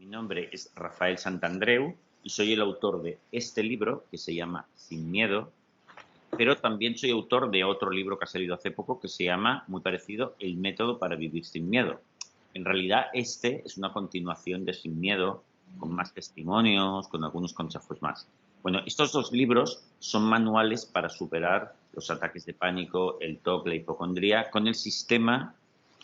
Mi nombre es Rafael Santandreu y soy el autor de este libro que se llama Sin miedo, pero también soy autor de otro libro que ha salido hace poco que se llama, muy parecido, El método para vivir sin miedo. En realidad, este es una continuación de Sin miedo, con más testimonios, con algunos consejos más. Bueno, estos dos libros son manuales para superar los ataques de pánico, el TOC, la hipocondría, con el sistema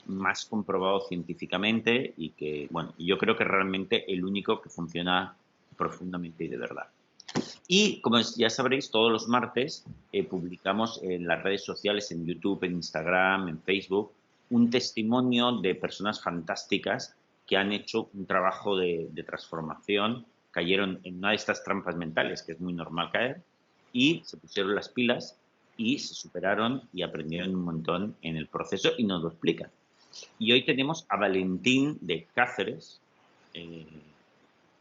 más comprobado científicamente y que, bueno, yo creo que realmente el único que funciona profundamente y de verdad. Y como ya sabréis, todos los martes publicamos en las redes sociales, en YouTube, en Instagram, en Facebook, un testimonio de personas fantásticas que han hecho un trabajo de transformación, cayeron en una de estas trampas mentales, que es muy normal caer, y se pusieron las pilas y se superaron y aprendieron un montón en el proceso y nos lo explican. Y hoy tenemos a Valentín de Cáceres, eh,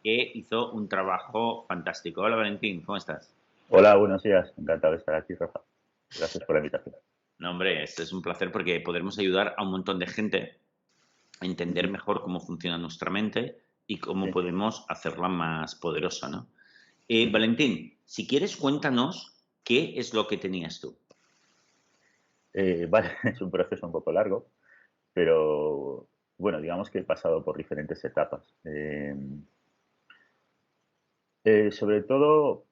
que hizo un trabajo fantástico. Hola Valentín, ¿cómo estás? Hola, buenos días. Encantado de estar aquí, Rafa. Gracias por la invitación. No, hombre, este es un placer porque podremos ayudar a un montón de gente a entender Ujú. mejor cómo funciona nuestra mente y cómo Sí. podemos hacerla más poderosa, ¿no? Ujú. Valentín, si quieres, cuéntanos qué es lo que tenías tú. Vale, es un proceso un poco largo, pero bueno, digamos que he pasado por diferentes etapas. Sobre todo,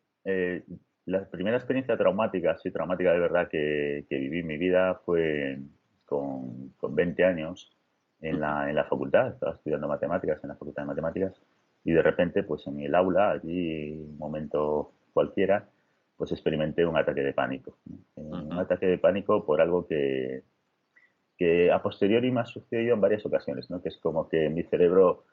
la primera experiencia traumática, sí, traumática de verdad que viví en mi vida fue con 20 años en la facultad. Estaba estudiando matemáticas en la facultad de matemáticas y de repente, pues en el aula, allí, un momento cualquiera, pues experimenté un ataque de pánico, ¿no? Un Ujú, ataque de pánico por algo que a posteriori me ha sucedido en varias ocasiones, ¿no? Que es como que mi cerebro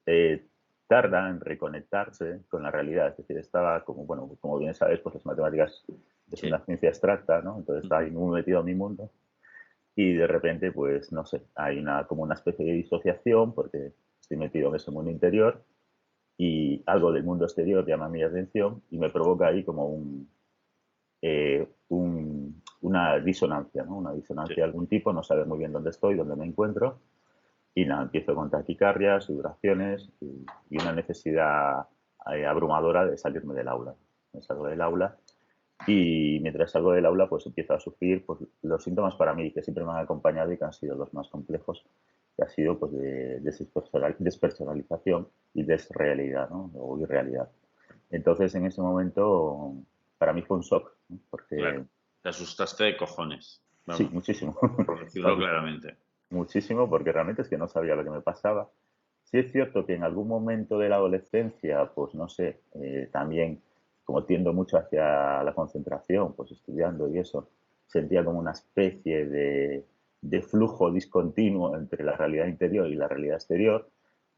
eh, tarda en reconectarse con la realidad. Es decir, estaba como, bueno, como bien sabes, pues las matemáticas es sí. una ciencia abstracta, ¿no? Entonces estaba Ujú, ahí muy metido en mi mundo y de repente, pues no sé, hay como una especie de disociación porque estoy metido en ese mundo interior y algo del mundo exterior llama mi atención y me provoca ahí como una disonancia, ¿no? Una sí. disonancia de algún tipo, no saber muy bien dónde estoy, dónde me encuentro y nada, empiezo con taquicardias, sudoraciones y una necesidad abrumadora de salirme del aula. Me salgo del aula y mientras salgo del aula pues empiezo a sufrir pues, los síntomas para mí que siempre me han acompañado y que han sido los más complejos, que ha sido pues de despersonalización y desrealidad, ¿no? O irrealidad. Entonces en ese momento para mí fue un shock, ¿no? Porque Claro. Te asustaste de cojones. sí, Vamos, muchísimo. por Me decirlo asustó claramente. muchísimo porque realmente es que no sabía lo que me pasaba. Sí es cierto que en algún momento de la adolescencia, pues no sé, también como tiendo mucho hacia la concentración, pues estudiando y eso, sentía como una especie de flujo discontinuo entre la realidad interior y la realidad exterior,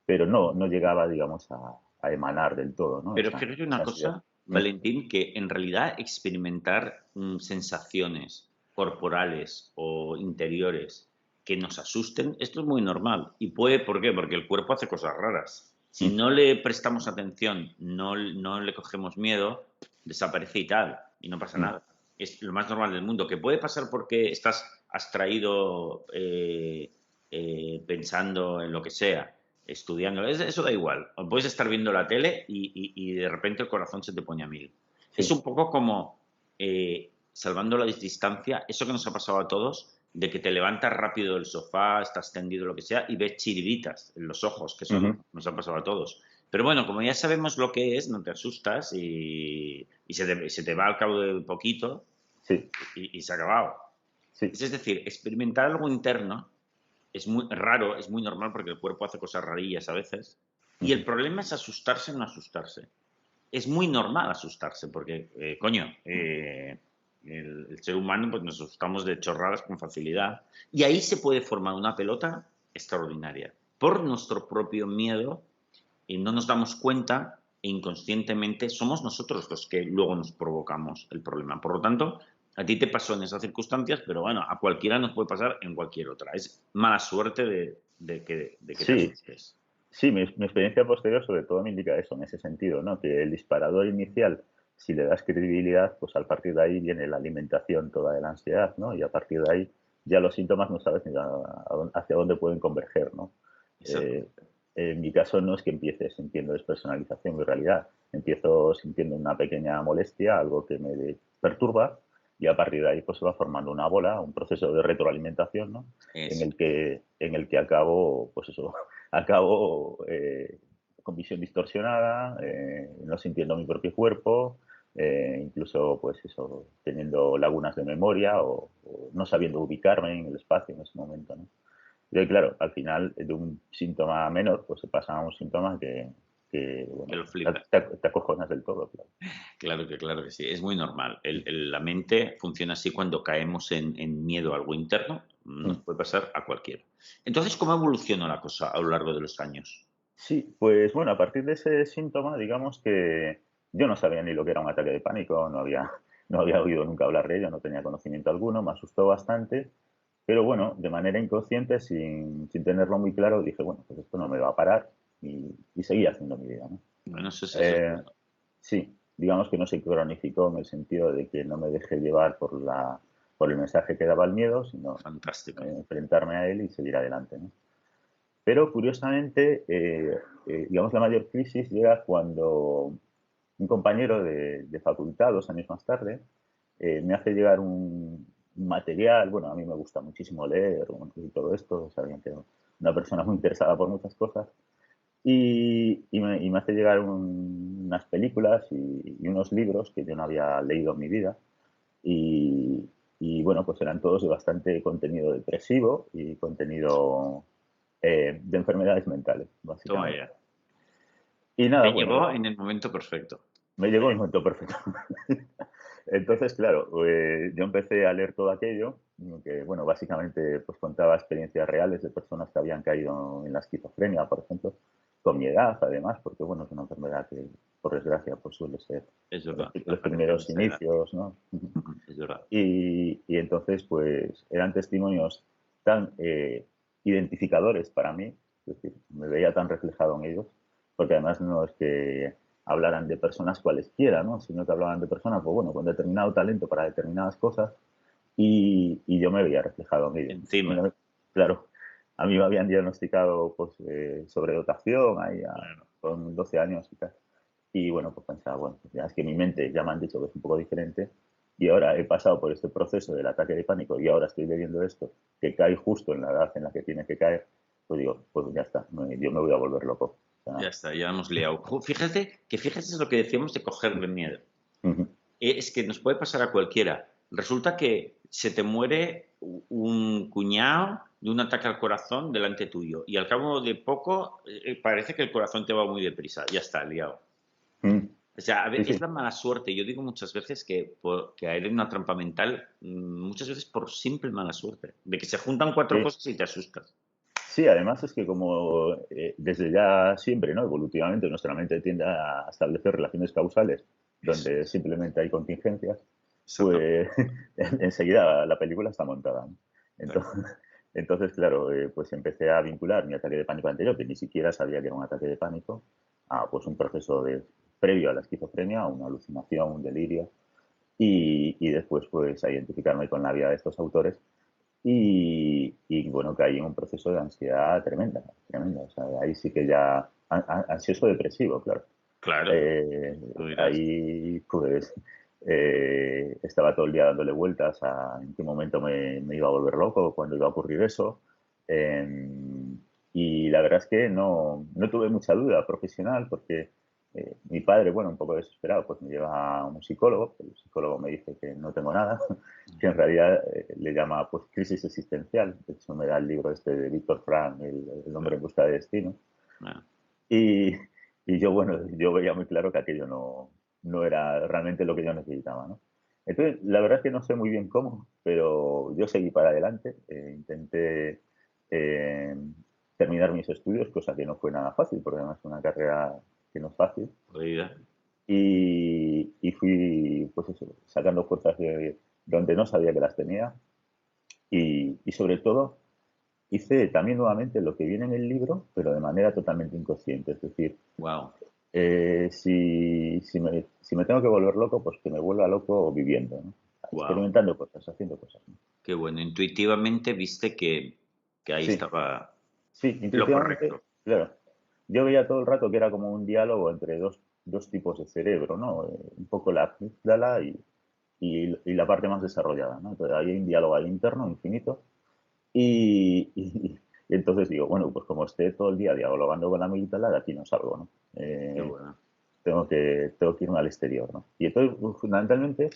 pero no llegaba, digamos, a emanar del todo, ¿no? Pero Esa, creo que una esa ansiedad. cosa, Mm. Valentín, que en realidad experimentar sensaciones corporales o interiores que nos asusten, esto es muy normal. Y puede, ¿por qué? Porque el cuerpo hace cosas raras. Si Mm. no le prestamos atención, no le cogemos miedo, desaparece y tal, y no pasa Mm. nada. Es lo más normal del mundo. Que puede pasar porque has traído pensando en lo que sea, estudiando, eso da igual. O puedes estar viendo la tele y de repente el corazón se te pone a mil. Es Sí. un poco como, salvando la distancia, eso que nos ha pasado a todos, de que te levantas rápido del sofá, estás tendido, lo que sea, y ves chiribitas en los ojos, que eso Ujú. nos ha pasado a todos. Pero bueno, como ya sabemos lo que es, no te asustas y se te va al cabo de poquito Sí. y se ha acabado. Sí. Es decir, experimentar algo interno es muy raro, es muy normal porque el cuerpo hace cosas rarillas a veces. Y el Ujú. problema es asustarse o no asustarse. Es muy normal asustarse porque, coño, el ser humano pues nos asustamos de chorradas con facilidad. Y ahí se puede formar una pelota extraordinaria. Por nuestro propio miedo y no nos damos cuenta e inconscientemente somos nosotros los que luego nos provocamos el problema. Por lo tanto, a ti te pasó en esas circunstancias, pero bueno, a cualquiera nos puede pasar en cualquier otra. Es mala suerte de que te Sí, asustes. sí, mi experiencia posterior sobre todo me indica eso, en ese sentido, ¿no? Que el disparador inicial, si le das credibilidad, pues a partir de ahí viene la alimentación toda de la ansiedad, ¿no? Y a partir de ahí ya los síntomas no sabes ni hacia dónde pueden converger, ¿no? Eh, Exactamente. En mi caso no es que empiece sintiendo despersonalización, en realidad empiezo sintiendo una pequeña molestia, algo que me perturba, y a partir de ahí pues se va formando una bola, un proceso de retroalimentación, ¿no? Eso. En el que acabo, pues eso, acabo con visión distorsionada, no sintiendo mi propio cuerpo, incluso pues eso, teniendo lagunas de memoria o no sabiendo ubicarme en el espacio en ese momento, ¿no? Y claro, al final de un síntoma menor, pues se pasa a un síntoma Que bueno, lo flipas. te acojonas del todo, claro. Claro que sí, es muy normal. La mente funciona así cuando caemos en miedo a algo interno, nos Mm. puede pasar a cualquiera. Entonces, ¿cómo evolucionó la cosa a lo largo de los años? Sí, pues bueno, a partir de ese síntoma, digamos que yo no sabía ni lo que era un ataque de pánico, no había oído nunca hablar de ello, no tenía conocimiento alguno, me asustó bastante, pero bueno, de manera inconsciente, sin tenerlo muy claro, dije, bueno, pues esto no me va a parar y seguí haciendo mi vida, ¿no? Bueno, eso es Eh, bueno, Sí, digamos que no se cronificó en el sentido de que no me dejé llevar por el mensaje que daba el miedo, sino fantástico. enfrentarme a él y seguir adelante, ¿no? Pero curiosamente, digamos, la mayor crisis llega cuando un compañero de facultad, 2 años más tarde, me hace llegar un material. Bueno, a mí me gusta muchísimo leer bueno, y todo esto, sabían que era una persona muy interesada por muchas cosas, y me hace llegar unas películas y unos libros que yo no había leído en mi vida. Y bueno, pues eran todos de bastante contenido depresivo y contenido de enfermedades mentales, Toma básicamente. ya. Y Te nada, bueno, llegó en el momento perfecto. me llegó el momento perfecto. Entonces, claro, yo empecé a leer todo aquello, que, bueno, básicamente pues contaba experiencias reales de personas que habían caído en la esquizofrenia, por ejemplo, con mi edad, además, porque, bueno, es una enfermedad que, por desgracia, pues suele ser Es verdad, los apareció en primeros esa edad. inicios, ¿no? Es verdad. Y entonces, pues, eran testimonios tan identificadores para mí, es decir, me veía tan reflejado en ellos, porque además no es que hablaran de personas cualesquiera, ¿no? Sino que hablaban de personas, pues bueno, con determinado talento para determinadas cosas y yo me veía reflejado en ellos. Encima, Claro, a mí me habían diagnosticado pues sobredotación ahí claro. con 12 años y tal. Y bueno, pues pensaba, bueno, pues ya es que mi mente ya me han dicho que es un poco diferente y ahora he pasado por este proceso del ataque de pánico y ahora estoy leyendo esto, que cae justo en la edad en la que tiene que caer, pues digo, pues ya está, yo me voy a volver loco. O sea, Ya está, ya hemos liado. Fíjate es lo que decíamos de cogerle miedo. ujú, Es que nos puede pasar a cualquiera. Resulta que se te muere un cuñado de un ataque al corazón delante tuyo y al cabo de poco parece que el corazón te va muy deprisa. Ya está, liado. ujú. O sea, Sí, es sí, la mala suerte. Yo digo muchas veces que caer en una trampa mental, muchas veces por simple mala suerte, de que se juntan cuatro sí. cosas y te asustas. Sí, además es que como desde ya siempre, ¿no? Evolutivamente nuestra mente tiende a establecer relaciones causales Eso donde es, simplemente hay contingencias, exactamente. pues enseguida la película está montada, ¿no? Tal Entonces, cual. entonces, claro, pues empecé a vincular mi ataque de pánico anterior, que ni siquiera sabía que era un ataque de pánico, a pues un proceso previo a la esquizofrenia, una alucinación, un delirio, y después pues a identificarme con la vida de estos autores bueno, caí en un proceso de ansiedad tremenda, tremenda. O sea, ahí sí que ya, ansioso depresivo, claro. Claro, Eh, tú dirás. ahí pues estaba todo el día dándole vueltas a en qué momento me iba a volver loco, cuándo iba a ocurrir eso. Y la verdad es que no tuve mucha duda profesional porque mi padre, bueno, un poco desesperado, pues me lleva a un psicólogo. El psicólogo me dice que no tengo nada, que en realidad le llama pues crisis existencial. De hecho, me da el libro este de Víctor Frank, El hombre Claro, en busca de destino. claro. Y, y yo, bueno, yo veía muy claro que aquello no era realmente lo que yo necesitaba, ¿no? Entonces, la verdad es que no sé muy bien cómo, pero yo seguí para adelante, intenté eh, terminar mis estudios, cosa que no fue nada fácil, porque además es una carrera que no es fácil, Jodida. y fui, pues eso, sacando fuerzas de donde no sabía que las tenía, y sobre todo hice también nuevamente lo que viene en el libro, pero de manera totalmente inconsciente, es decir, Wow. si me tengo que volver loco, pues que me vuelva loco viviendo, ¿no? Wow. Experimentando cosas, haciendo cosas, ¿no? Qué bueno. Intuitivamente viste que ahí Sí, estaba sí, lo intuitivamente, correcto. claro. yo veía todo el rato que era como un diálogo entre dos tipos de cerebro, ¿no? Un poco la amígdala y la parte más desarrollada, ¿no? Entonces, hay un diálogo ahí interno infinito y entonces digo, bueno, pues como esté todo el día dialogando con la amígdala, de aquí no salgo, ¿no? Qué bueno. Tengo que irme al exterior, ¿no? Y entonces, fundamentalmente,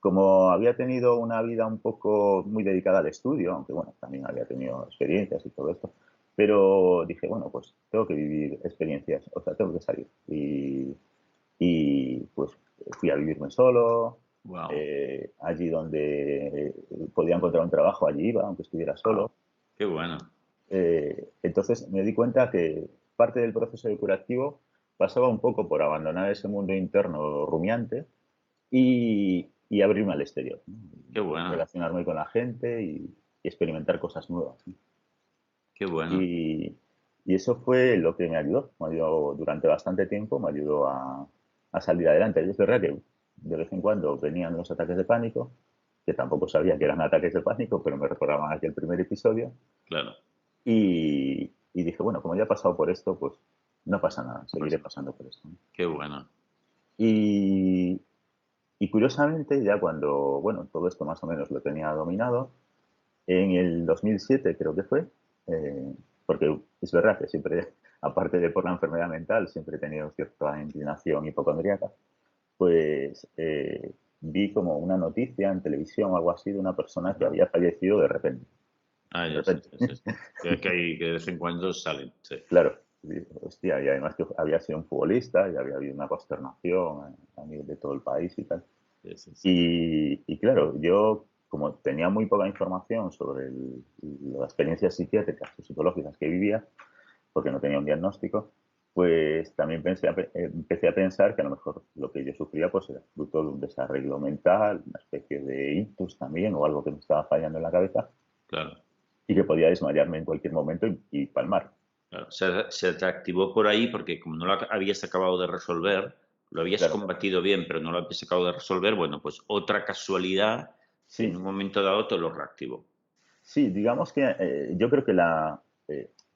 como había tenido una vida un poco muy dedicada al estudio, aunque bueno, también había tenido experiencias y todo esto, pero dije, bueno, pues tengo que vivir experiencias, o sea, tengo que salir. Y pues fui a vivirme solo, Wow. allí donde podía encontrar un trabajo, allí iba, aunque estuviera Wow. solo. Qué bueno. Entonces me di cuenta que parte del proceso curativo pasaba un poco por abandonar ese mundo interno rumiante y abrirme al exterior, ¿no? Qué bueno. Relacionarme con la gente y experimentar cosas nuevas, ¿no? Qué bueno. Y, y eso fue lo que me ayudó durante bastante tiempo, me ayudó a salir adelante. Y es verdad que de vez en cuando venían los ataques de pánico, que tampoco sabía que eran ataques de pánico, pero me recordaban aquel primer episodio. Claro. Y dije, bueno, como ya he pasado por esto, pues no pasa nada, Pues, seguiré pasando por esto, ¿no? qué bueno. Y, y curiosamente, ya cuando, bueno, todo esto más o menos lo tenía dominado, en el 2007 creo que fue, eh, porque es verdad que siempre, aparte de por la enfermedad mental, siempre he tenido cierta inclinación hipocondríaca, pues vi como una noticia en televisión o algo así de una persona que Ajá. había fallecido de repente. Ah, De ya sé, repente. ya sé. Que de vez en cuando salen. Sí. Claro, y, hostia, y además que había sido un futbolista y había habido una consternación a nivel de todo el país y tal. Sí, sí, sí. Y claro, yo como tenía muy poca información sobre las experiencias psiquiátricas o psicológicas que vivía, porque no tenía un diagnóstico, pues también empecé a pensar que a lo mejor lo que yo sufría pues era fruto de un desarreglo mental, una especie de ictus también o algo que me estaba fallando en la cabeza Claro. y que podía desmayarme en cualquier momento y palmar. Claro, se te activó por ahí porque como no lo habías acabado de resolver, lo habías Claro, combatido bien, pero no lo habías acabado de resolver, bueno, pues otra casualidad en sí, un momento dado te lo reactivó. sí, digamos que yo creo que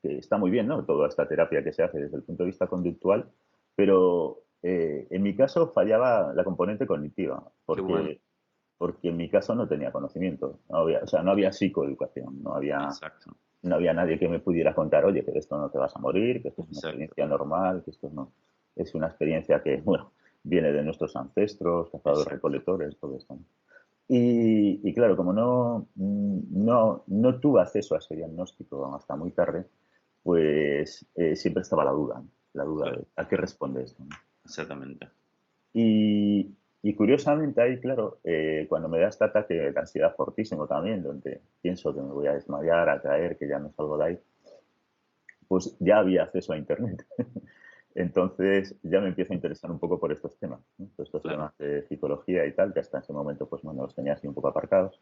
está muy bien, ¿no? Toda esta terapia que se hace desde el punto de vista conductual, pero en mi caso fallaba la componente cognitiva, Qué bueno, porque en mi caso no tenía conocimiento, no había, o sea, no había psicoeducación, exacto, no había nadie que me pudiera contar, oye, que de esto no te vas a morir, que esto es una exacto, experiencia normal, que esto no es una experiencia que, bueno, viene de nuestros ancestros, cazadores, exacto. recolectores, todo esto, ¿no? Y claro, como no tuve acceso a ese diagnóstico hasta muy tarde, pues siempre estaba la duda, ¿no? La duda Claro, de a qué responde esto, ¿no? exactamente. Y curiosamente ahí, claro, cuando me da este ataque de ansiedad fortísimo también, donde pienso que me voy a desmayar, a caer, que ya no salgo de ahí, pues ya había acceso a Internet. Entonces ya me empiezo a interesar un poco por estos temas, ¿no? Por estos Claro, temas de psicología y tal, que hasta ese momento pues bueno, los tenía así un poco aparcados.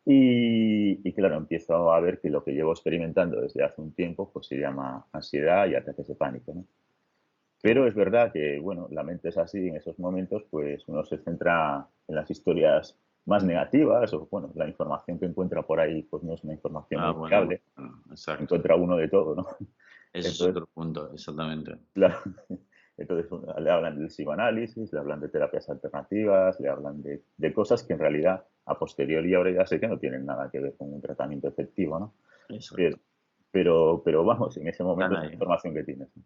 Y claro, empiezo a ver que lo que llevo experimentando desde hace un tiempo pues se llama ansiedad y ataques de pánico, ¿no? qué Pero bueno. es verdad que, bueno, la mente es así, en esos momentos pues uno se centra en las historias más negativas o, bueno, la información que encuentra por ahí pues no es una información Ah, muy bueno, bueno, fiable, bueno, exacto. encuentra uno de todo, ¿no? Ese es Entonces, otro punto, exactamente. claro, entonces le hablan del psicoanálisis, le hablan de terapias alternativas, le hablan de cosas que en realidad a posteriori ahora ya sé que no tienen nada que ver con un tratamiento efectivo, ¿no? Pero, Exacto. pero vamos, en ese momento Están es la ahí. información que tienes, ¿no?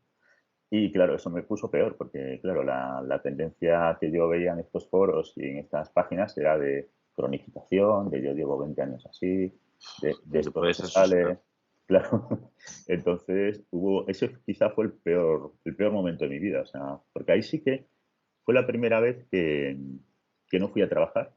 Y claro, eso me puso peor, porque claro, la tendencia que yo veía en estos foros y en estas páginas era de cronificación, de yo llevo 20 años así, de Que te esto no puedes se asustar. sale. Claro, entonces ese quizá fue el peor momento de mi vida, o sea, porque ahí sí que fue la primera vez que no fui a trabajar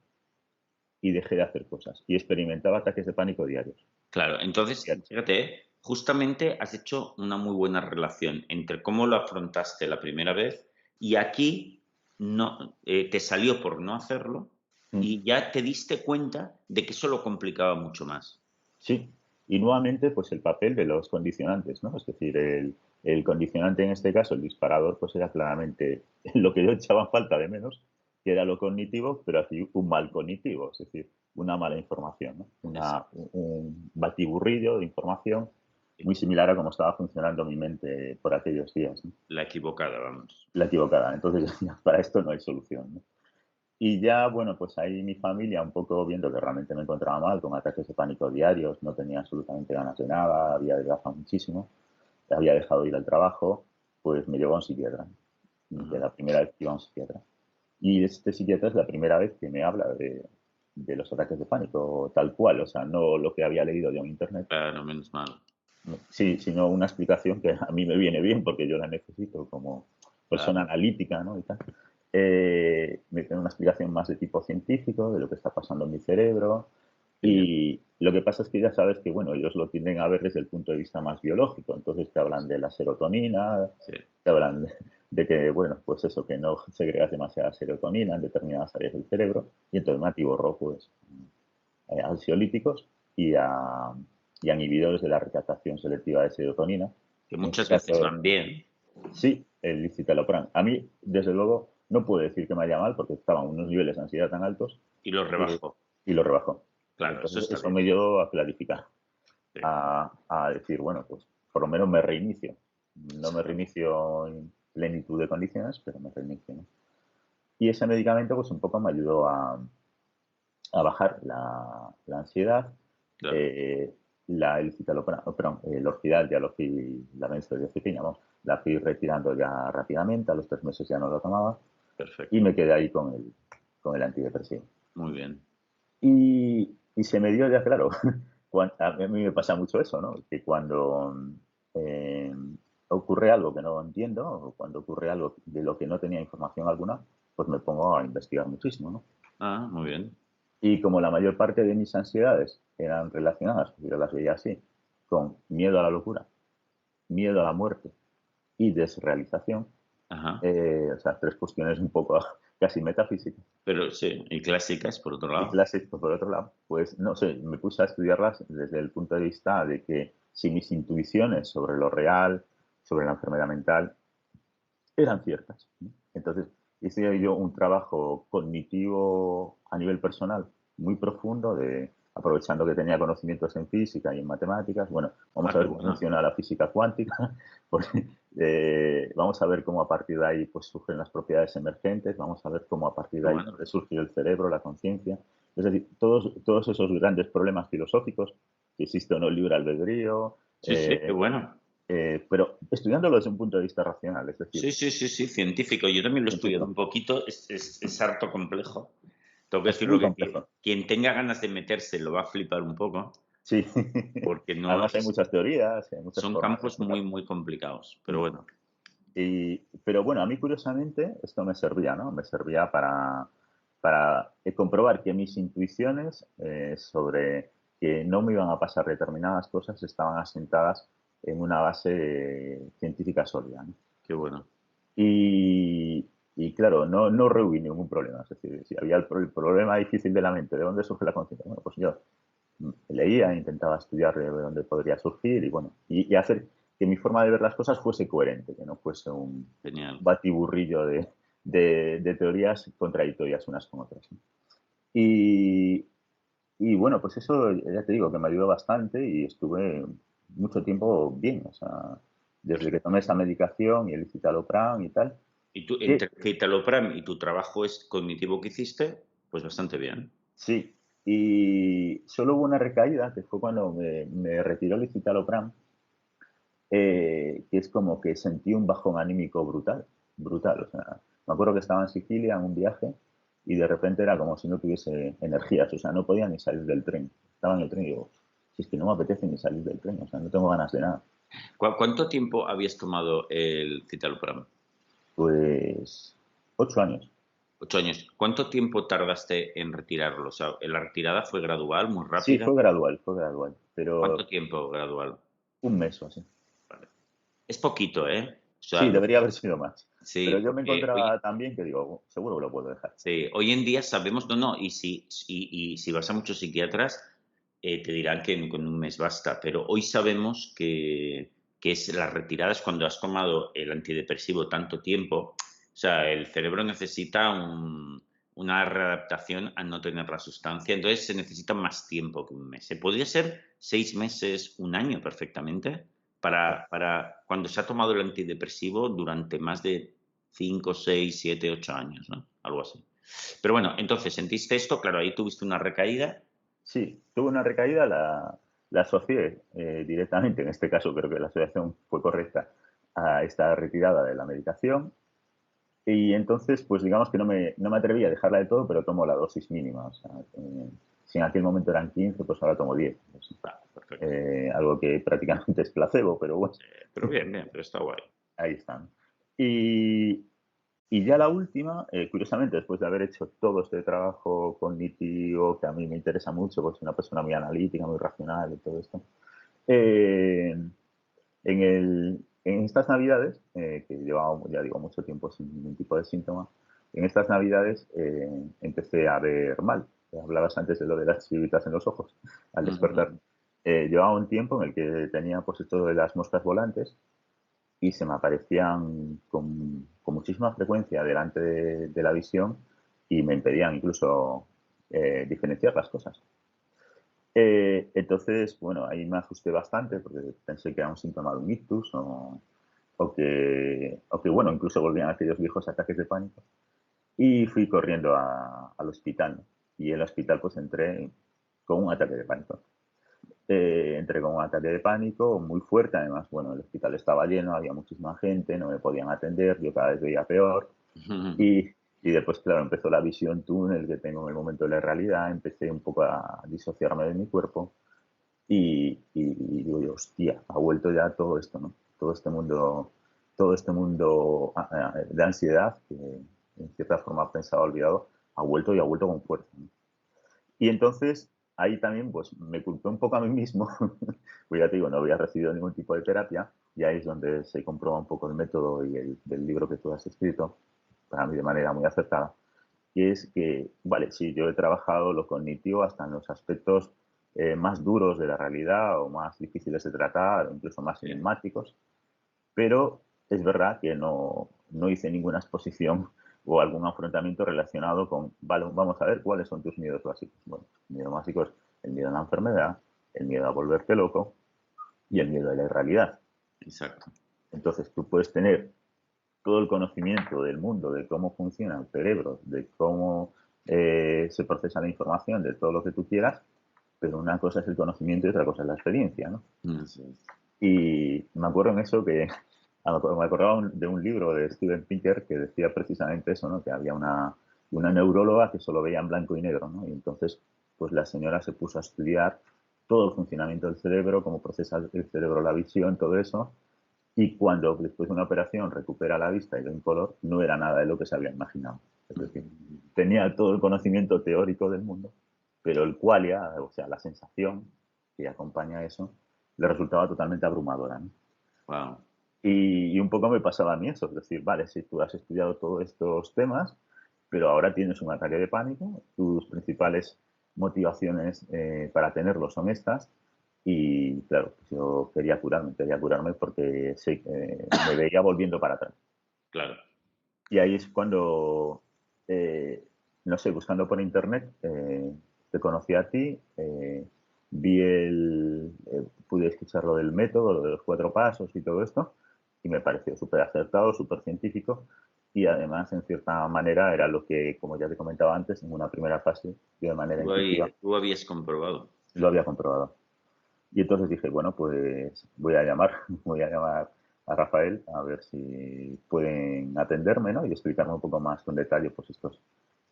y dejé de hacer cosas y experimentaba ataques de pánico diarios. Claro, entonces, Diarios. fíjate, justamente has hecho una muy buena relación entre cómo lo afrontaste la primera vez y aquí no, te salió por no hacerlo Mm. y ya te diste cuenta de que eso lo complicaba mucho más. Sí, y nuevamente, pues el papel de los condicionantes, ¿no? Es decir, el condicionante en este caso, el disparador, pues era claramente lo que yo echaba en falta de menos, que era lo cognitivo, pero así un mal cognitivo, es decir, una mala información, ¿no? Exacto. Un batiburrillo de información muy similar a cómo estaba funcionando mi mente por aquellos días, ¿no? La equivocada, vamos. La equivocada. Entonces, para esto no hay solución, ¿no? Y ya, bueno, pues ahí mi familia, un poco viendo que realmente me encontraba mal, con ataques de pánico diarios, no tenía absolutamente ganas de nada, había adelgazado muchísimo, había dejado de ir al trabajo, pues me llevó a un psiquiatra, de Ajá. la primera vez que iba a un psiquiatra. Y este psiquiatra es la primera vez que me habla de los ataques de pánico tal cual, o sea, no lo que había leído yo en internet, Claro, menos mal. sí, sino una explicación que a mí me viene bien porque yo la necesito como persona Claro. analítica, ¿no? Y tal. Me tiene una explicación más de tipo científico de lo que está pasando en mi cerebro. Qué bien. Y lo que pasa es que ya sabes que, bueno, ellos lo tienden a ver desde el punto de vista más biológico. Entonces te hablan de la serotonina, Sí. te hablan de que, bueno, pues eso, que no segregas demasiada serotonina en determinadas áreas del cerebro. Y entonces me atiborró, pues, ansiolíticos y y a inhibidores de la recaptación selectiva de serotonina. Que En este muchas veces caso, van bien sí, el citalopram. A mí, desde luego, no puedo decir que me haya mal porque estaban unos niveles de ansiedad tan altos y los eh, rebajo. y lo rebajó. Claro, eso Entonces, está eso bien. me llevó a clarificar, Sí. a decir, bueno, pues por lo menos me reinicio. No me Sí. reinicio en plenitud de condiciones, pero me reinicio, ¿no? Y ese medicamento, pues un poco me ayudó a bajar la ansiedad, Claro. eh, el citalopram, perdón, el Orfidal ya lo fui, la benzodiazepina, vamos, la fui retirando ya rápidamente, a los 3 meses ya no lo tomaba y Perfecto. me quedé ahí con el antidepresivo. Muy bien. Y se me dio ya claro, a mí me pasa mucho eso, ¿no? Que cuando eh, ocurre algo que no entiendo, o cuando ocurre algo de lo que no tenía información alguna, pues me pongo a investigar muchísimo, ¿no? Ah, muy bien. Y como la mayor parte de mis ansiedades eran relacionadas, yo las veía así, con miedo a la locura, miedo a la muerte y desrealización, Ajá. o sea, tres cuestiones un poco casi metafísicas, Pero sí, y clásicas, por otro y lado. clásicas por otro lado, pues no sé, me puse a estudiarlas desde el punto de vista de que si mis intuiciones sobre lo real, sobre la enfermedad mental, eran ciertas, ¿no? Entonces, hice yo un trabajo cognitivo a nivel personal muy profundo, aprovechando que tenía conocimientos en física y en matemáticas. Bueno, vamos Ah, a qué ver cómo bueno. funciona la física cuántica, porque, vamos a ver cómo a partir de ahí pues, surgen las propiedades emergentes, vamos a ver cómo a partir Qué de ahí bueno. puede surgir el cerebro, la conciencia. Es decir, todos esos grandes problemas filosóficos, si existe o no el libre albedrío, Sí, sí, qué bueno. pero estudiándolo desde un punto de vista racional, es decir, Sí, sí, sí, sí, científico. Yo también lo he estudiado un científico. poquito. Es harto complejo. Tengo que Es decirlo muy que complejo. quien tenga ganas de meterse lo va a flipar un poco, Sí. porque no Además hay es, muchas teorías, hay muchas son formas de campos muy, explicarlo. muy complicados. Pero Mm. bueno, Pero bueno, a mí curiosamente esto me servía, ¿no? Me servía para comprobar que mis intuiciones sobre que no me iban a pasar determinadas cosas estaban asentadas en una base científica sólida, ¿no? qué bueno. Y, y claro, no rehuí ningún problema. Es decir, si había el problema difícil de la mente, ¿de dónde surge la conciencia? Bueno, pues yo leía, intentaba estudiar de dónde podría surgir y bueno, y hacer que mi forma de ver las cosas fuese coherente, que no fuese un Genial. batiburrillo de teorías contradictorias unas con otras, ¿no? Y, y bueno, pues eso ya te digo que me ayudó bastante y estuve mucho tiempo bien, o sea, desde que tomé esa medicación y el citalopram y tal. Y tú, Y entre citalopram y tu trabajo es cognitivo que hiciste, pues bastante bien. sí, y solo hubo una recaída que fue cuando me retiró el citalopram, que es como que sentí un bajón anímico brutal, brutal. O sea, me acuerdo que estaba en Sicilia en un viaje y de repente era como si no tuviese energías, o sea, no podía ni salir del tren. Estaba en el tren y digo, si es que no me apetece ni salir del tren, o sea, no tengo ganas de nada. ¿Cuánto tiempo habías tomado el citalopram? Pues 8 años. 8 años. ¿Cuánto tiempo tardaste en retirarlo? O sea, ¿la retirada fue gradual, muy Sí, rápida? fue gradual, ¿Cuánto pero tiempo gradual? un mes o así. Vale. Es poquito, ¿eh? O sea, Sí, debería haber sido más. Pero sí, yo me porque hoy, encontraba tan bien que digo, seguro que lo puedo dejar. sí, hoy en día sabemos, no, no, y si vas a muchos psiquiatras, te dirán que con un mes basta, pero hoy sabemos que es las retiradas cuando has tomado el antidepresivo tanto tiempo, o sea, el cerebro necesita una readaptación a no tener la sustancia. Entonces se necesita más tiempo que un mes. Se podría ser 6 meses, un año perfectamente, para cuando se ha tomado el antidepresivo durante más de 5, 6, 7, 8 años, ¿no? Algo así. Pero bueno, entonces sentiste esto, claro, ahí tuviste una recaída. Sí, tuve una recaída, la asocié directamente, en este caso creo que la asociación fue correcta, a estar retirada de la medicación. Y entonces, pues digamos que no me atreví a dejarla de todo, pero tomo la dosis mínima. O sea, si en aquel momento eran 15, pues ahora tomo 10. Pues, Ah, perfecto. algo que prácticamente es placebo, pero bueno, Sí, pero bien, bien, pero está guay. ahí están. Y, y ya la última, curiosamente, después de haber hecho todo este trabajo cognitivo que a mí me interesa mucho, porque soy una persona muy analítica, muy racional y todo esto, eh, en estas navidades, que llevaba, ya digo, mucho tiempo sin ningún tipo de síntoma, en estas navidades empecé a ver mal. Hablabas antes de lo de las chivitas en los ojos al despertar. Ujú. Llevaba un tiempo en el que tenía pues esto de las moscas volantes y se me aparecían con muchísima frecuencia delante de la visión y me impedían incluso diferenciar las cosas. Entonces, bueno, ahí me ajusté bastante porque pensé que era un síntoma de un ictus o que, bueno, incluso volvían aquellos viejos ataques de pánico. Y fui corriendo al hospital, ¿no? Y en el hospital pues entré con un ataque de pánico. Entré con un ataque de pánico muy fuerte, además, bueno, el hospital estaba lleno, había muchísima gente, no me podían atender, yo cada vez veía peor. Y, y después, claro, empezó la visión túnel que tengo en el momento de la realidad, empecé un poco a disociarme de mi cuerpo y digo yo, hostia, ha vuelto ya todo esto, ¿no? Todo este mundo de ansiedad que en cierta forma pensaba olvidado, ha vuelto y ha vuelto con fuerza, ¿no? Y entonces ahí también pues me culpé un poco a mí mismo, pues ya te digo, no había recibido ningún tipo de terapia y ahí es donde se comprueba un poco el método y el del libro que tú has escrito, para mí de manera muy acertada, y es que, vale, sí, yo he trabajado lo cognitivo hasta en los aspectos más duros de la realidad o más difíciles de tratar, o incluso más Sí. enigmáticos, pero es verdad que no hice ninguna exposición o algún afrontamiento relacionado con, vale, vamos a ver cuáles son tus miedos básicos. Bueno, miedo básico es el miedo a la enfermedad, el miedo a volverte loco y el miedo a la irrealidad. Exacto. Entonces tú puedes tener todo el conocimiento del mundo, de cómo funciona el cerebro, de cómo se procesa la información, de todo lo que tú quieras, pero una cosa es el conocimiento y otra cosa es la experiencia, ¿no? Así es. Y me acuerdo en eso que me acordaba de un libro de Steven Pinker que decía precisamente eso, ¿no? Que había una neuróloga que solo veía en blanco y negro, ¿no? Y entonces, pues la señora se puso a estudiar todo el funcionamiento del cerebro, cómo procesa el cerebro la visión, todo eso, y cuando después de una operación recupera la vista y ve un color, no era nada de lo que se había imaginado. Es decir, tenía todo el conocimiento teórico del mundo, pero el qualia, o sea, la sensación que acompaña a eso, le resultaba totalmente abrumadora, ¿no? Wow. Y un poco me pasaba a mí eso, es decir, vale, si tú has estudiado todos estos temas, pero ahora tienes un ataque de pánico, tus principales motivaciones para tenerlo son estas, y claro, pues yo quería curarme porque me veía volviendo para atrás. Claro. Y ahí es cuando, no sé, buscando por internet, te conocí a ti, pude escuchar lo del método, lo de los 4 pasos y todo esto, y me pareció súper acertado, súper científico, y además, en cierta manera, era lo que, como ya te comentaba antes, en una primera fase, yo de manera intuitiva Tú habías comprobado. lo había comprobado. Y entonces dije, bueno, pues voy a llamar a Rafael a ver si pueden atenderme, ¿no? Y explicarme un poco más con detalle, pues estos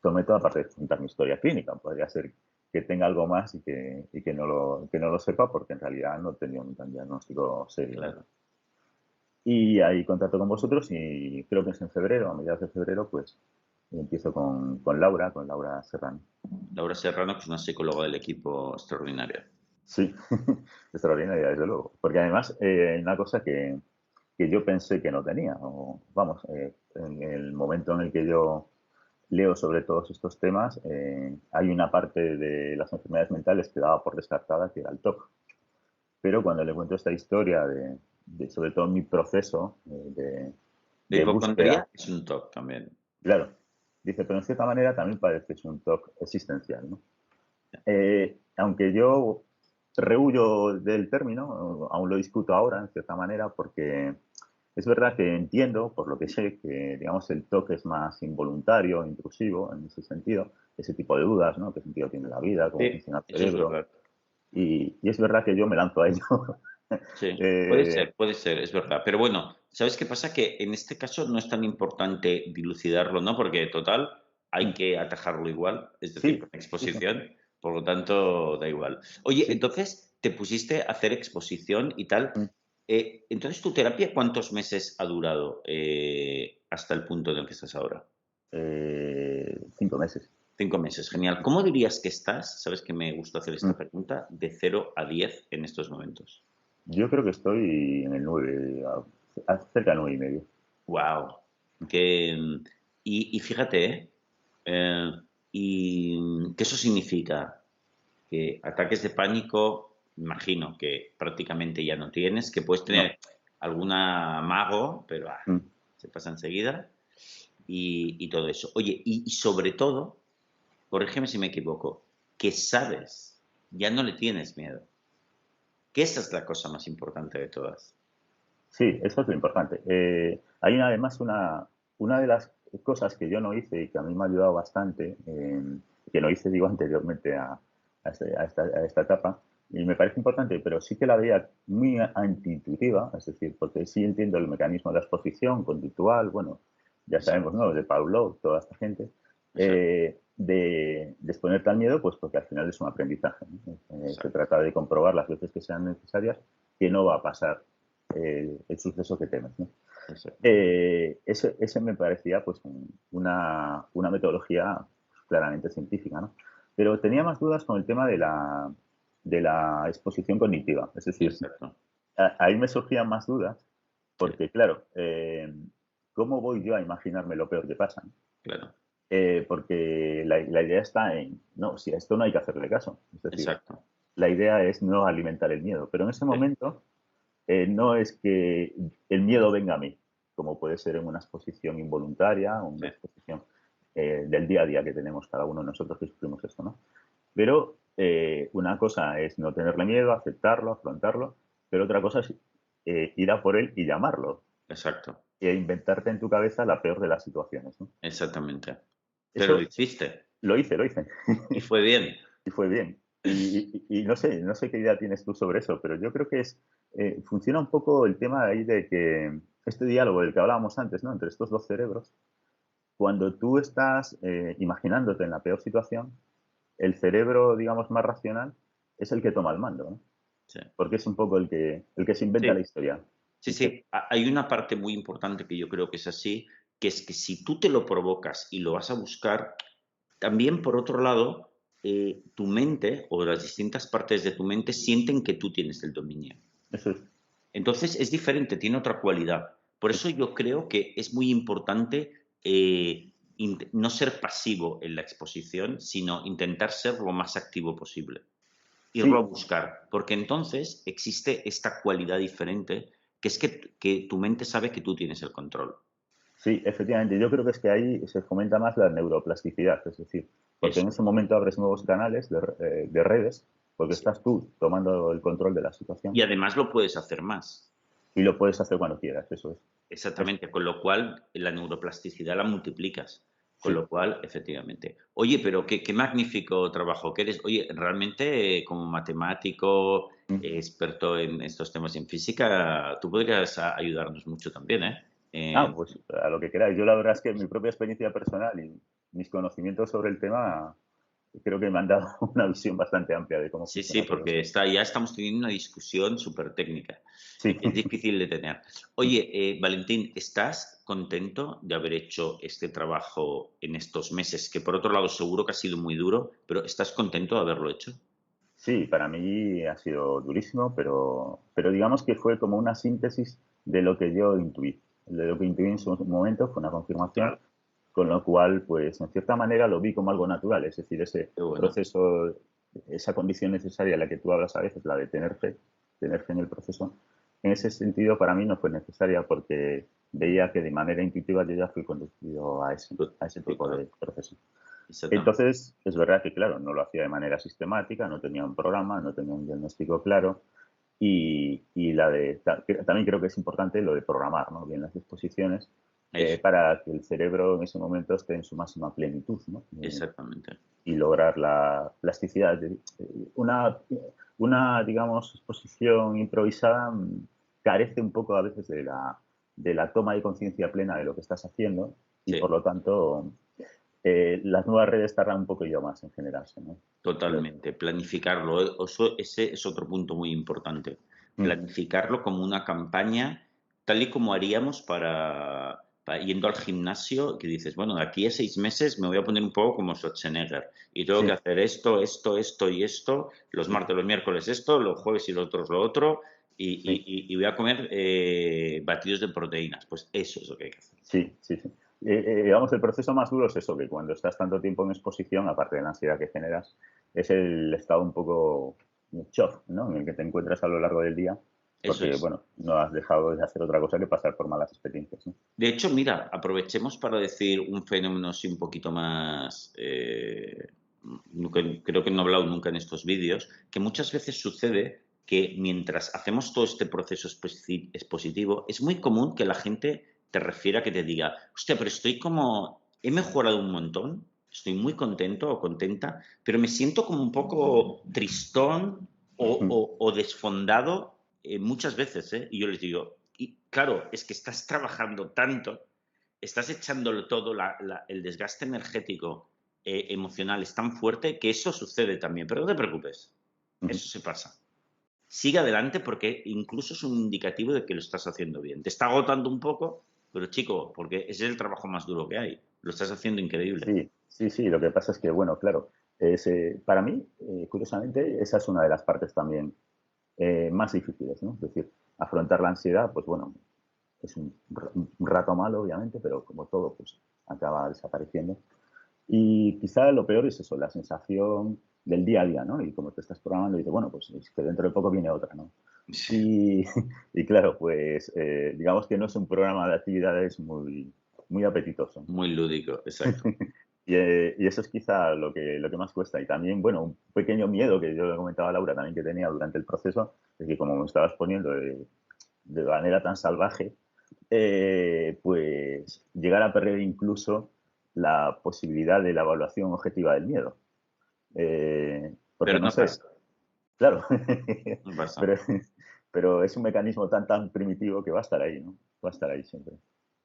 métodos, aparte de contar mi historia clínica. Podría ser que tenga algo más y que no lo sepa, porque en realidad no tenía un diagnóstico serio, ¿no? Claro. Y ahí contacto con vosotros y creo que es en febrero, a mediados de febrero, pues empiezo con Laura Serrano. Laura Serrano, que es una psicóloga del equipo extraordinaria. Sí, extraordinaria, desde luego. Porque además, una cosa que yo pensé que no tenía, o vamos, en el momento en el que yo leo sobre todos estos temas, hay una parte de las enfermedades mentales que daba por descartada, que era el TOC. Pero cuando le cuento esta historia sobre todo mi proceso La de búsqueda, hipocondría es un TOC también. claro, Dice, pero en cierta manera también padeces un TOC existencial, ¿no? Aunque yo rehuyo del término, aún lo discuto ahora, en cierta manera, porque es verdad que entiendo, por lo que sé, que digamos el toque es más involuntario, intrusivo, en ese sentido, ese tipo de dudas, ¿no? ¿Qué sentido tiene la vida? ¿Cómo Sí, funciona el eso es cerebro? verdad. Y es verdad que yo me lanzo a ello. Sí, Eh, puede ser, es verdad. Pero bueno, ¿sabes qué pasa? Que en este caso no es tan importante dilucidarlo, ¿no? Porque total hay que atajarlo igual, es decir, sí, con sí, sí, exposición, por lo tanto da igual. Oye, sí. entonces te pusiste a hacer exposición y tal. Mm. Entonces, ¿tu terapia cuántos meses ha durado hasta el punto en el que estás ahora? 5 meses. 5 meses, genial. ¿Cómo dirías que estás? Sabes que me gusta hacer esta Mm. pregunta, de 0 a 10 en estos momentos. Yo creo que estoy en el 9, cerca de 9,5. Wow. Que, y fíjate, Eh, y que eso significa que ataques de pánico, imagino que prácticamente ya no tienes, que puedes No. tener alguna mago, pero Mm. se pasa enseguida, y todo eso. Oye, y sobre todo, corrígeme si me equivoco, que sabes, ya no le tienes miedo, que esa es la cosa más importante de todas. Sí, eso es lo importante. Hay además una de las cosas que yo no hice y que a mí me ha ayudado bastante, que no hice, digo, anteriormente a esta etapa, y me parece importante, pero sí que la veía muy antiintuitiva, es decir, porque sí entiendo el mecanismo de la exposición conductual, bueno, ya sabemos, Exacto, ¿no? De Pavlov, toda esta gente, exacto, de exponerte al miedo, pues porque al final es un aprendizaje, ¿no? Se exacto, trata de comprobar las veces que sean necesarias que no va a pasar el suceso que temes, ¿no? exactamente. Ese me parecía pues una metodología claramente científica, ¿no? Pero tenía más dudas con el tema de la exposición cognitiva. Es decir, Exacto, ahí me surgían más dudas sí, porque, claro, ¿cómo voy yo a imaginarme lo peor que pasa? ¿No? claro, Porque la idea está en, no, si a esto no hay que hacerle caso. Es decir, exacto. la idea es no alimentar el miedo. Pero en ese Sí, momento no es que el miedo venga a mí, como puede ser en una exposición involuntaria o una sí. exposición del día a día que tenemos cada uno de nosotros que sufrimos esto, ¿no? Pero una cosa es no tenerle miedo, aceptarlo, afrontarlo, pero otra cosa es ir a por él y llamarlo Exacto, e inventarte en tu cabeza la peor de las situaciones, ¿no? exactamente. Pero lo Eso hiciste lo hice y fue bien. y fue bien. Y no sé qué idea tienes tú sobre eso, pero yo creo que funciona un poco el tema ahí de que este diálogo del que hablábamos antes, ¿no? Entre estos dos cerebros, cuando tú estás imaginándote en la peor situación, el cerebro, digamos, más racional es el que toma el mando, ¿no? Sí, Porque es un poco el que se inventa la sí, historia. sí, Dice, sí. Hay una parte muy importante que yo creo que es así, que es que si tú te lo provocas y lo vas a buscar, también por otro lado, tu mente o las distintas partes de tu mente sienten que tú tienes el dominio. eso es, Entonces es diferente, tiene otra cualidad. Por sí, eso yo creo que es muy importante no ser pasivo en la exposición, sino intentar ser lo más activo posible. Irlo a sí, buscar, porque entonces existe esta cualidad diferente, que es que tu mente sabe que tú tienes el control. sí, efectivamente. Yo creo que es que ahí se fomenta más la neuroplasticidad, es decir, porque en Eso, ese momento abres nuevos canales de redes, porque sí. estás tú tomando el control de la Y situación además lo puedes hacer más. y lo puedes hacer cuando quieras, eso es. Es- Exactamente, con lo cual la neuroplasticidad la multiplicas. Con sí. lo cual, efectivamente. Oye, pero qué magnífico trabajo que eres. Oye, realmente como matemático, Mm. experto en estos temas en física, tú podrías ayudarnos mucho también, ¿eh? Pues a lo que queráis. Yo la verdad es que mi propia experiencia personal y mis conocimientos sobre el tema creo que me han dado una visión bastante amplia de cómo Sí, sí, funciona todo porque esto. ya estamos teniendo una discusión súper técnica. Sí. Es difícil de tener. Oye, Valentín, ¿estás contento de haber hecho este trabajo en estos meses? Que por otro lado seguro que ha sido muy duro, pero ¿estás contento de haberlo hecho? Sí, para mí ha sido durísimo, pero digamos que fue como una síntesis de lo que yo intuí. De lo que intuí en su momento fue una confirmación, Claro, con lo cual, pues en cierta manera lo vi como algo natural, es decir, ese qué bueno. proceso, esa condición necesaria a la que tú hablas a veces, la de tener fe en el proceso, en ese sentido para mí no fue necesaria porque veía que de manera intuitiva yo ya fui conducido a ese tipo Total, de proceso. exactamente. Entonces, es verdad que, claro, no lo hacía de manera sistemática, no tenía un programa, no tenía un diagnóstico claro y también creo que es importante lo de programar, ¿no? Bien las exposiciones Eso, para que el cerebro en ese momento esté en su máxima plenitud, ¿no? exactamente. Y lograr la plasticidad. Una, digamos, exposición improvisada carece un poco a veces de la toma de conciencia plena de lo que estás haciendo y por Sí. lo tanto las nuevas redes tardan un poco más en generarse, ¿no? Creo. Totalmente, planificarlo. Ese es otro punto muy importante. Mm, Planificarlo como una campaña, tal y como haríamos yendo al gimnasio, que dices, bueno, de aquí a 6 meses me voy a poner un poco como Schwarzenegger y tengo que sí, hacer esto, esto, esto y esto, los martes, los miércoles esto, los jueves y los otros lo otro, sí, y voy a comer batidos de proteínas. Pues eso es lo que hay que hacer. sí, sí, sí. Digamos, el proceso más duro es eso, que cuando estás tanto tiempo en exposición, aparte de la ansiedad que generas, es el estado un poco shock, ¿no? En el que te encuentras a lo largo del día, Eso porque, es. bueno, no has dejado de hacer otra cosa que pasar por malas experiencias, ¿no? De hecho, mira, aprovechemos para decir un fenómeno así un poquito más, creo que no he hablado nunca en estos vídeos, que muchas veces sucede que mientras hacemos todo este proceso expositivo, es muy común que la gente te refiera que te diga, hostia, pero estoy como, he mejorado un montón, estoy muy contento o contenta, pero me siento como un poco tristón Mm, o desfondado muchas veces, ¿eh? Y yo les digo, y claro, es que estás trabajando tanto, estás echándolo todo, el desgaste energético, emocional es tan fuerte que eso sucede también, pero no te preocupes, ujú. eso se pasa. Sigue adelante porque incluso es un indicativo de que lo estás haciendo bien. Te está agotando un poco, pero chico, porque ese es el trabajo más duro que hay. Lo estás haciendo increíble. Sí, sí, sí. Lo que pasa es que, bueno, claro, para mí, curiosamente, esa es una de las partes también más difíciles, ¿no? Es decir, afrontar la ansiedad, pues bueno, es un rato malo, obviamente, pero como todo, pues acaba desapareciendo. Y quizá lo peor es eso, la sensación del día a día, ¿no? Y como te estás programando, y dices, bueno, pues es que dentro de poco viene otra, ¿no? Sí, Y, y claro, pues digamos que no es un programa de actividades muy apetitoso. muy lúdico, exacto. Y eso es quizá lo que más cuesta. Y también, bueno, un pequeño miedo que yo le comentaba a Laura también que tenía durante el proceso, es que como me estabas poniendo de manera tan salvaje, pues llegar a perder incluso la posibilidad de la evaluación objetiva del miedo. Porque Pero no no sé, pasa, claro, no pasa. pero, pero es un mecanismo tan primitivo que va a estar ahí, ¿no? Va a estar ahí siempre.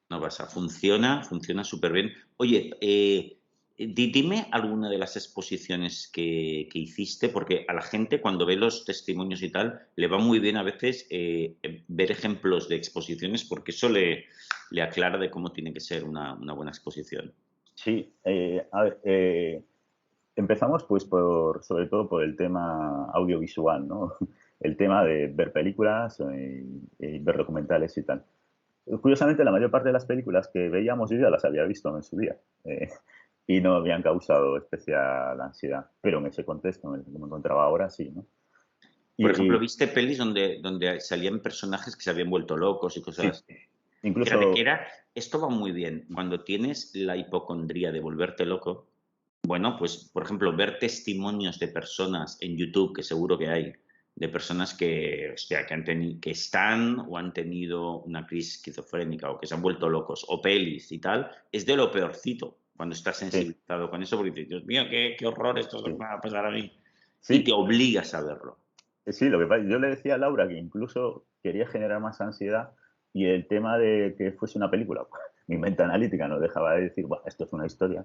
No pasa, funciona súper bien. Oye, dime alguna de las exposiciones que hiciste, porque a la gente cuando ve los testimonios y tal, le va muy bien a veces ver ejemplos de exposiciones, porque eso le aclara de cómo tiene que ser una buena exposición. Sí, a ver, empezamos pues sobre todo por el tema audiovisual, ¿no? El tema de ver películas y ver documentales y tal. Curiosamente, la mayor parte de las películas que veíamos yo ya las había visto en su día y no habían causado especial ansiedad, pero en ese contexto en el que me encontraba ahora sí, ¿no? Por ejemplo, Y ¿viste pelis donde salían personajes que se habían vuelto locos y cosas sí, así? Fíjate que incluso, esto va muy bien. Cuando tienes la hipocondría de volverte loco, bueno, pues, por ejemplo, ver testimonios de personas en YouTube, que seguro que hay, de personas que, hostia, que están o han tenido una crisis esquizofrénica o que se han vuelto locos, o pelis y tal, es de lo peorcito cuando estás sí, sensibilizado con eso, porque dices, Dios mío, qué horror, esto es lo que sí, me va a pasar a mí. Y te sí, obligas a verlo. sí, lo que pasa, yo le decía a Laura que incluso quería generar más ansiedad y el tema de que fuese una película, mi mente analítica no dejaba de decir, bueno, esto es una historia.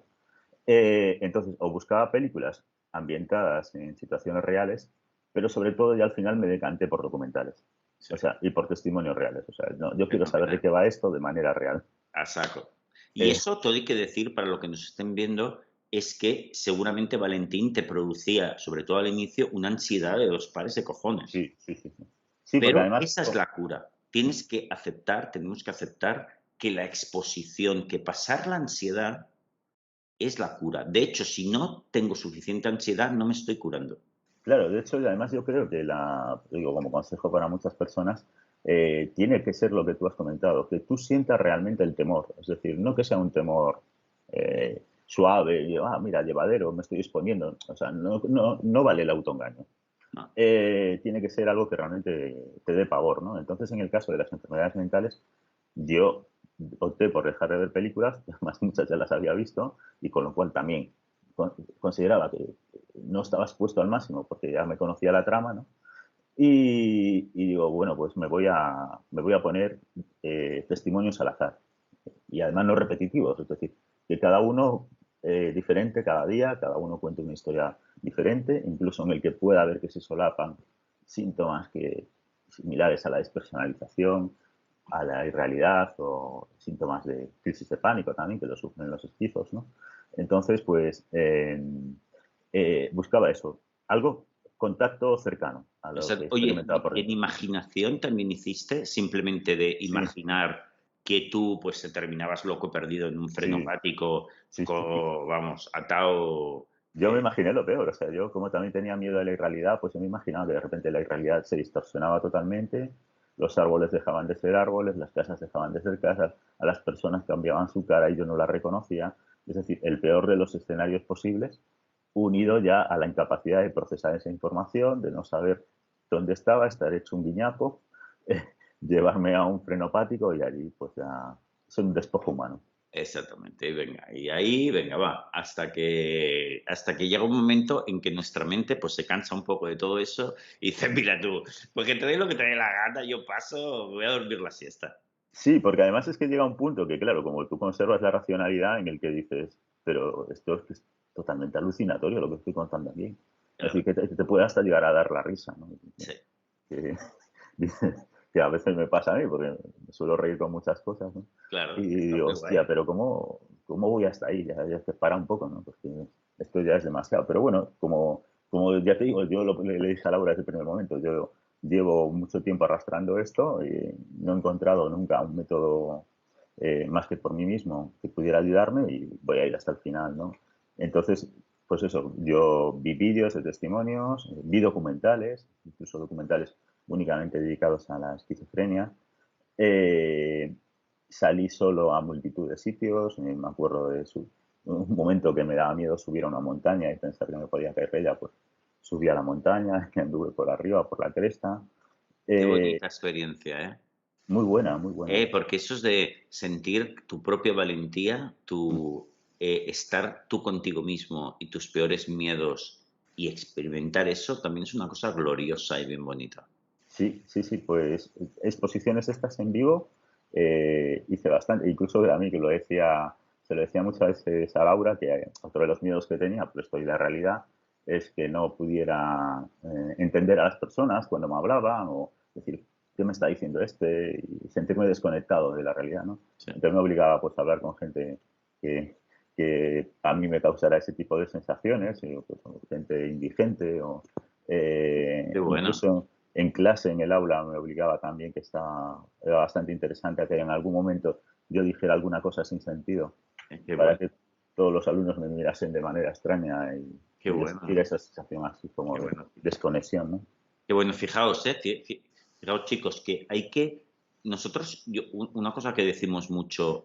Entonces, o buscaba películas ambientadas en situaciones reales, pero sobre todo ya al final me decanté por documentales. Sí, O sea, y por testimonios reales. O sea, no, yo quiero saber de fenomenal. qué va esto de manera real. A saco. Y Eh, eso, todo hay que decir, para lo que nos estén viendo, es que seguramente Valentín te producía, sobre todo al inicio, una ansiedad de dos pares de cojones. sí, sí, sí, sí. Sí, porque Pero además, esa es la cura. Tenemos que aceptar que la exposición, que pasar la ansiedad es la cura. De hecho, si no tengo suficiente ansiedad, no me estoy curando. claro, de hecho, y además yo creo que digo, como consejo para muchas personas, tiene que ser lo que tú has comentado, que tú sientas realmente el temor. Es decir, no que sea un temor suave, y, mira, llevadero, me estoy exponiendo. O sea, no vale el autoengaño. No. Tiene que ser algo que realmente te dé pavor, ¿no? Entonces, en el caso de las enfermedades mentales, yo opté por dejar de ver películas, además muchas ya las había visto, y con lo cual también consideraba que no estaba expuesto al máximo porque ya me conocía la trama, ¿no? Y digo, bueno, pues me voy a poner testimonios al azar. Y además no repetitivos, es decir, que cada uno diferente cada día, cada uno cuenta una historia diferente, incluso en el que pueda ver que se solapan síntomas similares a la despersonalización, a la irrealidad o síntomas de crisis de pánico también, que lo sufren los esquizos, ¿no? Entonces, pues buscaba eso, algo, contacto cercano a O lo sea, que oye, experimentaba por ¿y en dentro. imaginación también hiciste? Simplemente de Sí, imaginar que tú pues te terminabas loco perdido en un sí, frenopático, sí, sí. vamos, atado. Yo me imaginé lo peor, o sea, yo como también tenía miedo de la irrealidad, pues yo me imaginaba que de repente la irrealidad se distorsionaba totalmente, los árboles dejaban de ser árboles, las casas dejaban de ser casas, a las personas cambiaban su cara y yo no la reconocía. Es decir, el peor de los escenarios posibles, unido ya a la incapacidad de procesar esa información, de no saber dónde estaba, estar hecho un guiñapo, llevarme a un frenopático y allí pues ya es un despojo humano. Exactamente, venga, y ahí, venga, va, hasta que llega un momento en que nuestra mente pues se cansa un poco de todo eso y dice, mira tú, pues que te dé lo que te dé la gana, yo paso, voy a dormir la siesta. Sí, porque además es que llega un punto que, claro, como tú conservas la racionalidad en el que dices, pero esto es que es totalmente alucinatorio lo que estoy contando aquí. Es decir, Claro, que te puede hasta llegar a dar la risa, ¿no? sí, Que, que a veces me pasa a mí, porque me suelo reír con muchas cosas, ¿no? Y claro, está digo, muy hostia, guay. pero ¿cómo voy hasta ahí? Ya te para un poco, ¿no? Porque esto ya es demasiado. Pero bueno, como ya te digo, yo le dije a Laura desde el primer momento, yo llevo mucho tiempo arrastrando esto y no he encontrado nunca un método más que por mí mismo que pudiera ayudarme y voy a ir hasta el final, ¿no? Entonces, pues eso, yo vi vídeos de testimonios, vi documentales, incluso documentales únicamente dedicados a la esquizofrenia. Eh, Salí solo a multitud de sitios, me acuerdo de un momento que me daba miedo subir a una montaña y pensar que me podía caer de ella, pues subí a la montaña, que anduve por arriba, por la cresta. Qué Eh, bonita experiencia, ¿eh? Muy buena, muy buena. Porque eso es de sentir tu propia valentía, Mm. estar tú contigo mismo y tus peores miedos y experimentar eso también es una cosa gloriosa y bien bonita. Sí, sí, sí, pues exposiciones estas en vivo hice bastante, incluso a mí que se lo decía muchas veces a Laura, que otro de los miedos que tenía, pero esto y la realidad, es que no pudiera entender a las personas cuando me hablaban o decir, ¿qué me está diciendo este? Y sentirme desconectado de la realidad, ¿no? Sí. Entonces me obligaba pues a hablar con gente que, que a mí me causara ese tipo de sensaciones, pues, o gente indigente o Qué bueno, incluso en clase, en el aula, me obligaba también, era bastante interesante a que en algún momento yo dijera alguna cosa sin sentido qué para bueno, que todos los alumnos me mirasen de manera extraña qué y les diera bueno, esa sensación así qué como de bueno. desconexión, ¿no? Qué bueno, fijaos, fijaos chicos, que nosotros, una cosa que decimos mucho,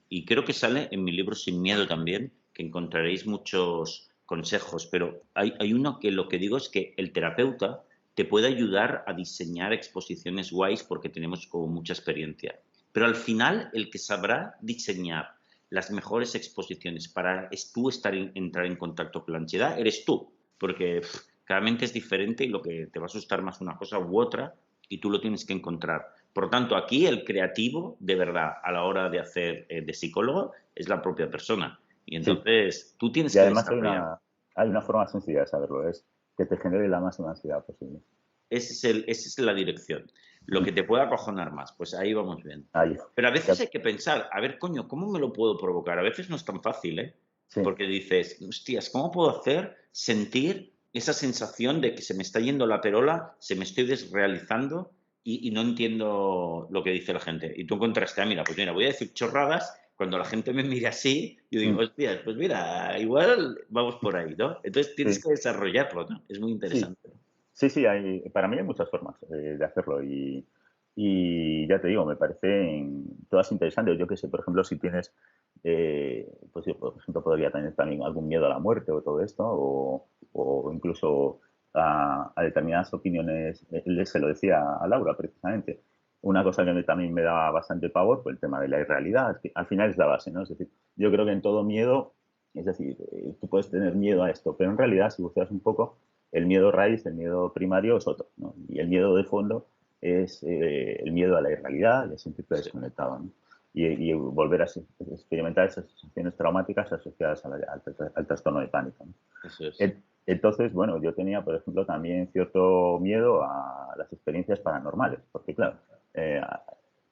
y creo que sale en mi libro Sin Miedo también, que encontraréis muchos consejos, pero hay uno que lo que digo es que el terapeuta te puede ayudar a diseñar exposiciones guays porque tenemos como mucha experiencia. Pero al final, el que sabrá diseñar las mejores exposiciones para tú entrar en contacto con la ansiedad, eres tú. Porque cada mente es diferente y lo que te va a asustar más una cosa u otra y tú lo tienes que encontrar. Por lo tanto, aquí el creativo, de verdad, a la hora de hacer de psicólogo, es la propia persona. Y Sí, entonces tú tienes y que además desarrollar. hay una forma sencilla de saberlo, es que te genere la máxima ansiedad posible. Esa es la dirección. Lo Mm. que te pueda acojonar más, pues ahí vamos bien. Ahí. Pero a Ya- veces hay que pensar, a ver, coño, ¿cómo me lo puedo provocar? A veces no es tan fácil, ¿eh? Sí, Porque dices, hostias, ¿cómo puedo hacer sentir esa sensación de que se me está yendo la perola, se me estoy desrealizando y no entiendo lo que dice la gente? Y tú encontraste, mira, pues mira, voy a decir chorradas. Cuando la gente me mira así, yo digo, mm, hostias, pues mira, igual vamos por ahí, ¿no? Entonces tienes sí, que desarrollarlo, ¿no? Es muy sí, interesante. sí, sí, para mí hay muchas formas de hacerlo Y ya te digo, me parecen todas interesantes. Yo qué sé, por ejemplo, si tienes, pues yo, por ejemplo, podría tener también algún miedo a la muerte o todo esto, o incluso a determinadas opiniones. Él se lo decía a Laura precisamente. Una cosa que también me daba bastante pavor fue el tema de la irrealidad, que al final es la base, ¿no? Es decir, yo creo que en todo miedo, es decir, tú puedes tener miedo a esto, pero en realidad, si buscas un poco, el miedo raíz, el miedo primario es otro, ¿no? Y el miedo de fondo es el miedo a la irrealidad y a sentirte Sí, desconectado, ¿no? Y volver a experimentar esas sensaciones traumáticas asociadas al trastorno de pánico, ¿no? eso es. Entonces, bueno, yo tenía, por ejemplo, también cierto miedo a las experiencias paranormales, porque, claro, eh,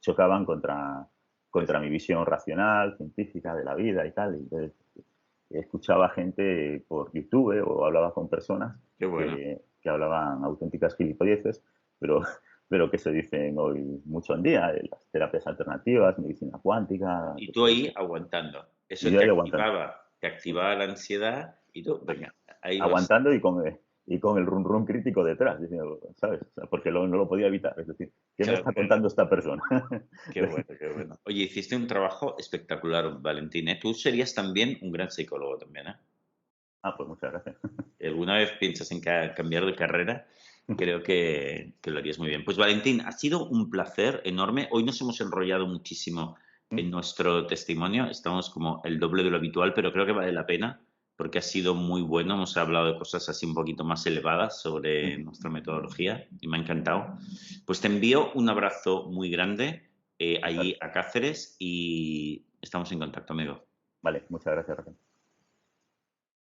chocaban contra mi visión racional, científica de la vida y tal. Y entonces, escuchaba gente por YouTube o hablaba con personas Qué bueno. que hablaban auténticas gilipolleces, pero, pero que se dicen hoy mucho en día, las terapias alternativas, medicina cuántica, Y que tú todo ahí esto. aguantando. Y Eso yo ahí aguantando, te activaba la ansiedad y tú, venga, ahí vas. aguantando y con el run run crítico detrás, diciendo, ¿sabes? O sea, porque no lo podía evitar. Es decir, ¿qué me Claro, está contando esta persona? qué bueno, qué bueno. Oye, hiciste un trabajo espectacular, Valentín, ¿eh? Tú serías también un gran psicólogo también, ¿eh? Ah, pues muchas gracias. ¿Alguna vez piensas en cambiar de carrera? Creo que lo harías muy bien. Pues Valentín, ha sido un placer enorme. Hoy nos hemos enrollado muchísimo en nuestro testimonio. Estamos como el doble de lo habitual, pero creo que vale la pena porque ha sido muy bueno. Hemos hablado de cosas así un poquito más elevadas sobre nuestra metodología y me ha encantado. Pues te envío un abrazo muy grande Muchas, allí a Cáceres y estamos en contacto, amigo. vale, muchas gracias, Raquel.